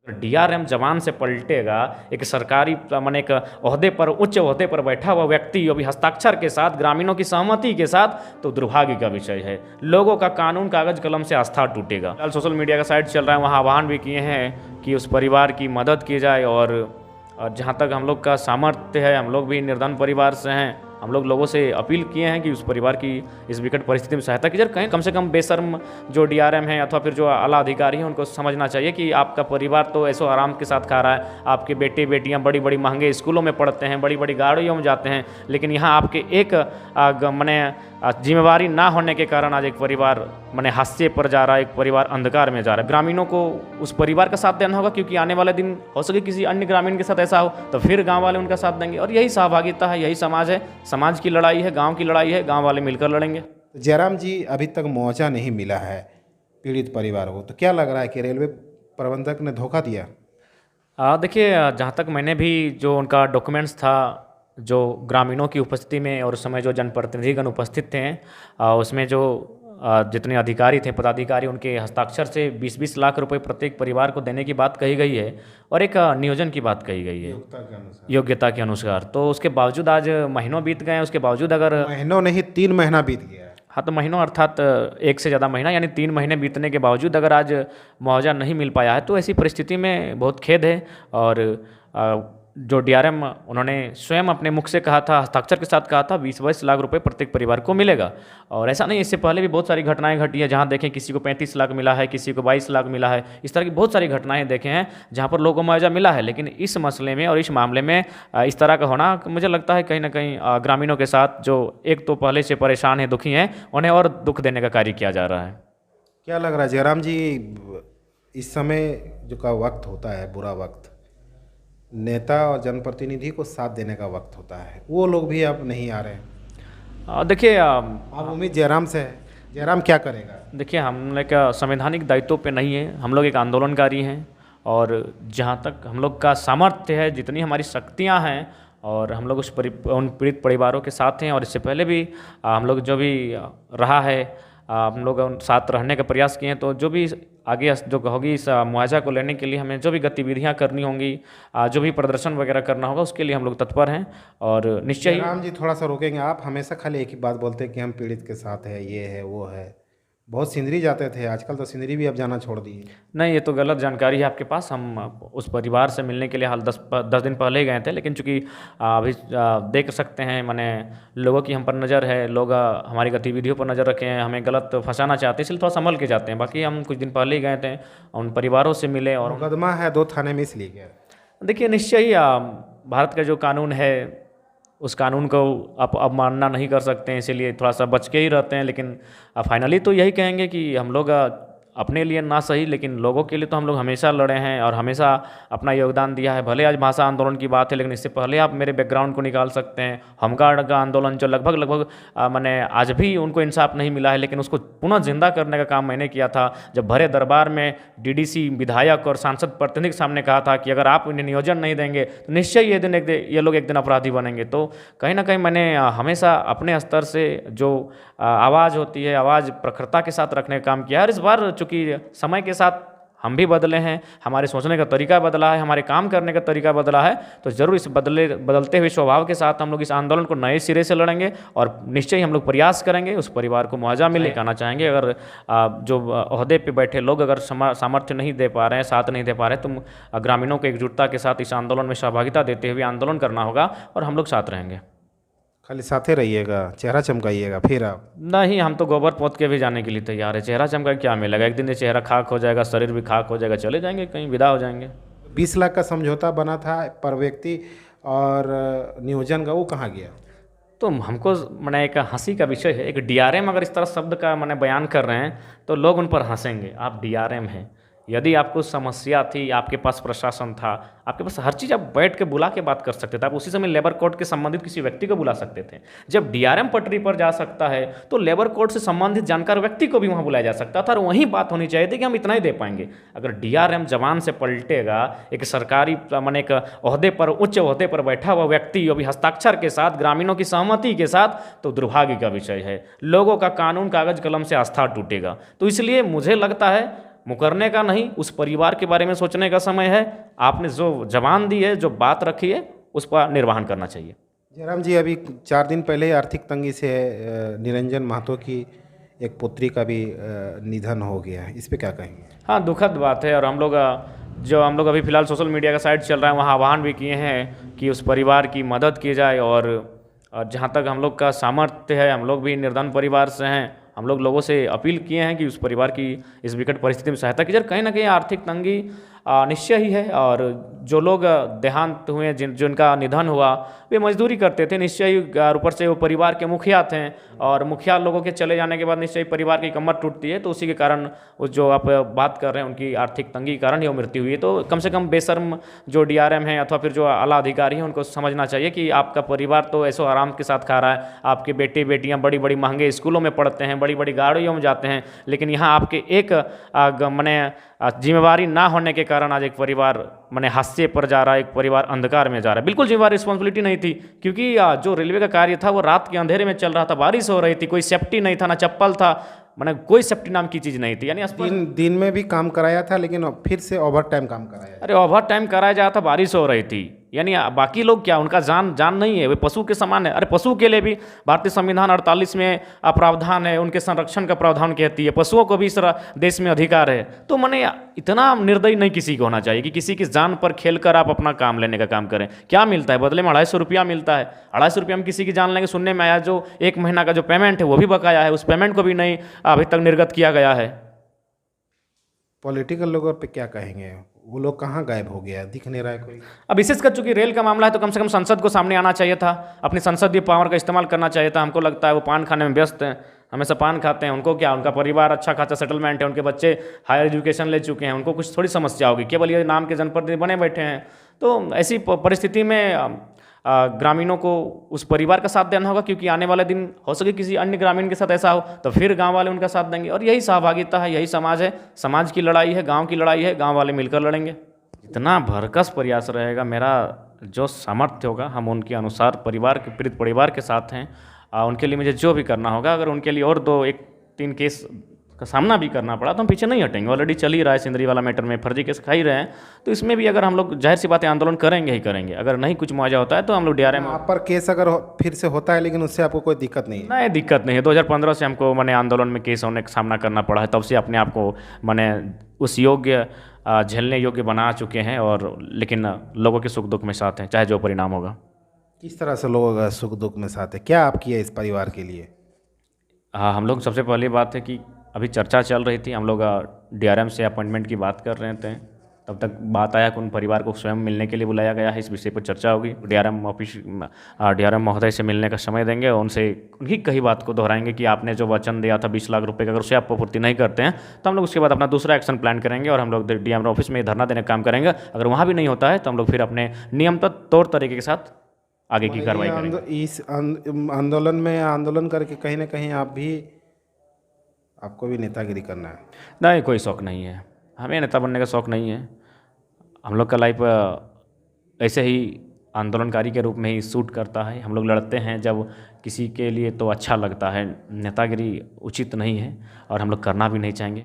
DRM जवान से पलटेगा, एक सरकारी माने एक ओहदे पर, उच्च ओहदे पर बैठा हुआ व्यक्ति अभी हस्ताक्षर के साथ, ग्रामीणों की सहमति के साथ, तो दुर्भाग्य का विषय है। लोगों का कानून कागज कलम से आस्था टूटेगा। फिलहाल सोशल मीडिया का साइट चल रहा है, वहाँ आह्वान भी किए हैं कि उस परिवार की मदद की जाए। और जहाँ तक हम लोग का सामर्थ्य है, हम लोग भी निर्धन परिवार से हैं, हम लोगों से अपील किए हैं कि उस परिवार की इस विकट परिस्थिति में सहायता की जाए। कहें कम से कम बेशर्म जो डीआरएम हैं अथवा फिर जो आला अधिकारी हैं, उनको समझना चाहिए कि आपका परिवार तो ऐसो आराम के साथ खा रहा है, आपके बेटे बेटियां बड़ी बड़ी महंगे स्कूलों में पढ़ते हैं, बड़ी बड़ी गाड़ियों में जाते हैं, लेकिन यहाँ आपके एक मने जिम्मेवारी ना होने के कारण आज एक परिवार मने हाशिए पर जा रहा है, एक परिवार अंधकार में जा रहा है। ग्रामीणों को उस परिवार का साथ देना होगा, क्योंकि आने वाले दिन हो सके किसी अन्य ग्रामीण के साथ ऐसा हो तो फिर गांव वाले उनका साथ देंगे। और यही सहभागिता है, यही समाज है, समाज की लड़ाई है, गांव की लड़ाई है, गांव वाले मिलकर लड़ेंगे। जयराम जी, अभी तक मुआवजा नहीं मिला है पीड़ित परिवार को, तो क्या लग रहा है कि रेलवे प्रबंधक ने धोखा दिया? देखिए, जहाँ तक मैंने भी जो उनका डॉक्यूमेंट्स था, जो ग्रामीणों की उपस्थिति में और उस समय जो जनप्रतिनिधिगण उपस्थित थे, उसमें जो जितने अधिकारी थे, पदाधिकारी, उनके हस्ताक्षर से 20-20 लाख रुपए प्रत्येक परिवार को देने की बात कही गई है और एक नियोजन की बात कही गई है योग्यता के अनुसार। तो उसके बावजूद आज महीनों बीत गए हैं, उसके बावजूद अगर महीनों नहीं 3 महीना बीत गया है। हाँ, तो महीनों अर्थात एक से ज़्यादा महीना यानी 3 महीने बीतने के बावजूद अगर आज मुआवजा नहीं मिल पाया है, तो ऐसी परिस्थिति में बहुत खेद है। और जो डीआरएम उन्होंने स्वयं अपने मुख से कहा था, हस्ताक्षर के साथ कहा था 20-22 लाख रुपए प्रत्येक परिवार को मिलेगा। और ऐसा नहीं, इससे पहले भी बहुत सारी घटनाएं घटी है, जहां देखें किसी को 35 लाख मिला है, किसी को 22 लाख मिला है। इस तरह की बहुत सारी घटनाएं देखे हैं जहां पर लोगों को मुआवजा मिला है। लेकिन इस मसले में और इस मामले में इस तरह का होना, मुझे लगता है कहीं ना कहीं ग्रामीणों के साथ, जो एक तो पहले से परेशान है, दुखी हैं, उन्हें और दुख देने का कार्य किया जा रहा है। क्या लग रहा है जयराम जी, इस समय जो का वक्त होता है, बुरा वक्त, नेता और जनप्रतिनिधि को साथ देने का वक्त होता है, वो लोग भी अब नहीं आ रहे हैं। देखिए, अब उम्मीद जयराम से है, जयराम क्या करेगा? देखिए, हम लोग संवैधानिक दायित्व पे नहीं है, हम लोग एक आंदोलनकारी हैं। और जहाँ तक हम लोग का सामर्थ्य है, जितनी हमारी शक्तियाँ हैं, और हम लोग उन पीड़ित परिवारों के साथ हैं। और इससे पहले भी हम लोग जो भी रहा है, हम लोग उन साथ रहने का प्रयास किए हैं। तो जो भी आगे जो होगी इस मुआवजा को लेने के लिए, हमें जो भी गतिविधियां करनी होंगी, जो भी प्रदर्शन वगैरह करना होगा, उसके लिए हम लोग तत्पर हैं। और निश्चय ही जयराम जी, थोड़ा सा रोकेंगे? आप हमेशा खाली एक ही बात बोलते हैं कि हम पीड़ित के साथ है, ये है वो है। बहुत सिंदरी जाते थे, आजकल तो सिंदरी भी अब जाना छोड़ दिए। नहीं, ये तो गलत जानकारी है आपके पास। हम उस परिवार से मिलने के लिए हाल 10 दिन पहले ही गए थे, लेकिन चूंकि अभी देख सकते हैं, माने लोगों की हम पर नज़र है, लोग हमारी गतिविधियों पर नज़र रखे हैं, हमें गलत फंसाना चाहते हैं, इसलिए थोड़ा संभल के जाते हैं। बाकी हम कुछ दिन पहले ही गए थे, उन परिवारों से मिले। और मुकदमा है 2 थाने में, इसलिए क्या? देखिए, निश्चय ही भारत का जो कानून है, उस कानून को आप अवमानना नहीं कर सकते हैं, इसीलिए थोड़ा सा बच के ही रहते हैं। लेकिन फाइनली तो यही कहेंगे कि हम लोग अपने लिए ना सही, लेकिन लोगों के लिए तो हम लोग हमेशा लड़े हैं और हमेशा अपना योगदान दिया है। भले आज भाषा आंदोलन की बात है, लेकिन इससे पहले आप मेरे बैकग्राउंड को निकाल सकते हैं। होमगार्ड का आंदोलन जो लगभग मैंने आज भी उनको इंसाफ नहीं मिला है, लेकिन उसको पुनः जिंदा करने का काम मैंने किया था। जब भरे दरबार में डीडीसी, विधायक और सांसद प्रतिनिधि के सामने कहा था कि अगर आप इन्हें नियोजन नहीं देंगे तो निश्चय ये लोग एक दिन अपराधी बनेंगे। तो कहीं ना कहीं मैंने हमेशा अपने स्तर से जो आवाज़ होती है, आवाज़ प्रखरता के साथ रखने का काम किया है। और इस बार चूँकि समय के साथ हम भी बदले हैं, हमारे सोचने का तरीका बदला है, हमारे काम करने का तरीका बदला है, तो ज़रूर इस बदलते हुए स्वभाव के साथ हम लोग इस आंदोलन को नए सिरे से लड़ेंगे। और निश्चय ही हम लोग प्रयास करेंगे उस परिवार को मुआवजा मिले। कहना चाहेंगे, अगर जो ओहदे पे बैठे लोग अगर सामर्थ्य नहीं दे पा रहे हैं, साथ नहीं दे पा रहे हैं, तो ग्रामीणों को एकजुटता के साथ इस आंदोलन में सहभागिता देते हुए आंदोलन करना होगा और हम लोग साथ रहेंगे। खाली साथे रहिएगा, चेहरा चमकाइएगा, फिर आप? नहीं, हम तो गोबर पोत के भी जाने के लिए तैयार है। चेहरा चमका क्या मिलेगा? एक दिन ये चेहरा खाक हो जाएगा, शरीर भी खाक हो जाएगा, चले जाएंगे कहीं, विदा हो जाएंगे। 20 लाख का समझौता बना था पर व्यक्ति और नियोजन का, वो कहाँ गया? तो हमको मैंने एक हंसी का विषय है, एक डीआरएम अगर इस तरह शब्द का मैंने बयान कर रहे हैं तो लोग उन पर हंसेंगे। आप डीआरएम हैं, यदि आपको समस्या थी, आपके पास प्रशासन था, आपके पास हर चीज़, आप बैठ के बुला के बात कर सकते थे। आप उसी समय लेबर कोड के संबंधित किसी व्यक्ति को बुला सकते थे। जब डीआरएम पटरी पर जा सकता है तो लेबर कोड से संबंधित जानकार व्यक्ति को भी वहाँ बुलाया जा सकता था, और वहीं बात होनी चाहिए थी कि हम इतना ही दे पाएंगे। अगर डीआरएम जवान से पलटेगा, एक सरकारी माने एक ओहदे पर, उच्च ओहदे पर बैठा हुआ व्यक्ति अभी हस्ताक्षर के साथ, ग्रामीणों की सहमति के साथ, तो दुर्भाग्य का विषय है। लोगों का कानून कागज कलम से आस्था टूटेगा। तो इसलिए मुझे लगता है मुकरने का नहीं, उस परिवार के बारे में सोचने का समय है। आपने जो जबान दी है, जो बात रखी है, उस पर निर्वहन करना चाहिए। जयराम जी, अभी 4 दिन पहले ही आर्थिक तंगी से निरंजन महतो की एक पुत्री का भी निधन हो गया है, इस पे क्या कहेंगे? हाँ, दुखद बात है। और हम लोग जो हम लोग अभी फ़िलहाल सोशल मीडिया का साइट चल रहा है, वहाँ आह्वान भी किए हैं कि उस परिवार की मदद की जाए। और जहाँ तक हम लोग का सामर्थ्य है, हम लोग भी निर्धन परिवार से हैं, हम लोग लोगों से अपील किए हैं कि उस परिवार की इस विकट परिस्थिति में सहायता की जाए। कहीं ना कहीं आर्थिक तंगी निश्चय ही है। और जो लोग देहांत हुए, जिनका निधन हुआ, वे मजदूरी करते थे निश्चय ही। और ऊपर से वो परिवार के मुखिया थे, और मुखिया लोगों के चले जाने के बाद निश्चय ही परिवार की कमर टूटती है। तो उसी के कारण वो जो आप बात कर रहे हैं, उनकी आर्थिक तंगी के कारण ही वो मृत्यु हुई है। तो कम से कम बेशर्म जो DRM है अथवा फिर जो आला अधिकारी हैं, उनको समझना चाहिए कि आपका परिवार तो ऐसो आराम के साथ खा रहा है, आपके बेटे बेटियां बड़ी बड़ी महंगे स्कूलों में पढ़ते हैं, बड़ी बड़ी गाड़ियों में जाते हैं, लेकिन यहाँ आपके एक मने जिम्मेवारी ना होने के कारण आज एक परिवार मने हाशिए पर जा रहा है, एक परिवार अंधकार में जा रहा है। बिल्कुल जिम्मेवारी, रिस्पॉन्सिबिलिटी नहीं थी, क्योंकि जो रेलवे का कार्य था वो रात के अंधेरे में चल रहा था, बारिश हो रही थी, कोई सेफ्टी नहीं था, ना चप्पल था, मैंने कोई सेफ्टी नाम की चीज़ नहीं थी। यानी दिन में भी काम कराया था, लेकिन फिर से ओवर टाइम काम कराया। अरे ओवर टाइम कराया जा रहा था, बारिश हो रही थी। यानी बाकी लोग क्या, उनका जान नहीं है, वे पशु के समान है। अरे पशु के लिए भी भारतीय संविधान 48 में प्रावधान है, उनके संरक्षण का प्रावधान कहती है, पशुओं को भी इस देश में अधिकार है। तो मैंने इतना निर्दयी नहीं किसी को होना चाहिए कि किसी की जान पर खेलकर आप अपना काम लेने का काम करें। क्या मिलता है बदले में? 250 रुपया मिलता है। 250 रुपया में किसी की जान लेंगे? सुनने में आया जो 1 महीना का जो पेमेंट है वो भी बकाया है, उस पेमेंट को भी नहीं अभी तक निर्गत किया गया है। पॉलिटिकल लोगों पे क्या कहेंगे? वो लोग कहाँ गायब हो गया है, दिख नहीं रहा है कोई। अब विशेषकर चूंकि रेल का मामला है, तो कम से कम संसद को सामने आना चाहिए था, अपनी संसदीय पावर का इस्तेमाल करना चाहिए था। हमको लगता है वो पान खाने में व्यस्त हैं, हमेशा पान खाते हैं। उनको क्या, उनका परिवार अच्छा खासा सेटलमेंट है, उनके बच्चे हायर एजुकेशन ले चुके हैं, उनको कुछ थोड़ी समस्या होगी, केवल ये नाम के जनप्रतिनिधि बने बैठे हैं। तो ऐसी परिस्थिति में ग्रामीणों को उस परिवार का साथ देना होगा, क्योंकि आने वाले दिन हो सके किसी अन्य ग्रामीण के साथ ऐसा हो, तो फिर गांव वाले उनका साथ देंगे। और यही सहभागिता है, यही समाज है, समाज की लड़ाई है, गांव की लड़ाई है, गांव वाले मिलकर लड़ेंगे। इतना भरकस प्रयास रहेगा, मेरा जो सामर्थ्य होगा, हम उनके अनुसार परिवार के पीड़ित परिवार के साथ हैं। उनके लिए मुझे जो भी करना होगा, अगर उनके लिए और 2-1-3 केस का सामना भी करना पड़ा तो हम पीछे नहीं हटेंगे। ऑलरेडी चल ही रहा है सिंदरी वाला मैटर में, फर्जी केस खा ही रहे हैं, तो इसमें भी अगर हम लोग जाहिर सी बात है आंदोलन करेंगे ही करेंगे। अगर नहीं कुछ मुआवजा होता है तो हम लोग DRM आप पर केस अगर फिर से होता है, लेकिन उससे आपको कोई दिक्कत नहीं है? नहीं, दिक्कत नहीं है। 2015 से हमको मैंने आंदोलन में केस होने का सामना करना पड़ा है, तब से अपने आप को मैंने उस योग्य झेलने योग्य बना चुके हैं। और लेकिन लोगों के सुख दुख में साथ हैं, चाहे जो परिणाम होगा। किस तरह से लोगों का सुख दुख में साथ है? क्या आप किए इस परिवार के लिए? हाँ, हम लोग सबसे पहली बात है कि अभी चर्चा चल रही थी, हम लोग DRM से अपॉइंटमेंट की बात कर रहे थे, तब तक बात आया कि उन परिवार को स्वयं मिलने के लिए बुलाया गया है। इस विषय पर चर्चा होगी। DRM महोदय से मिलने का समय देंगे और उनसे उनकी कही बात को दोहराएंगे कि आपने जो वचन दिया था 20 लाख रुपए का, अगर उसे आप पूर्ति नहीं करते हैं तो हम लोग उसके बाद अपना दूसरा एक्शन प्लान करेंगे और हम लोग DRM ऑफिस में धरना देने का काम करेंगे। अगर वहाँ भी नहीं होता है तो हम लोग फिर अपने नियमित तौर तरीके के साथ आगे की कार्रवाई करेंगे। इस आंदोलन में आंदोलन करके कहीं ना कहीं आपको भी नेतागिरी करना है? नहीं, कोई शौक नहीं है, हमें नेता बनने का शौक नहीं है। हम लोग का लाइफ ऐसे ही आंदोलनकारी के रूप में ही सूट करता है। हम लोग लड़ते हैं जब किसी के लिए तो अच्छा लगता है। नेतागिरी उचित नहीं है और हम लोग करना भी नहीं चाहेंगे।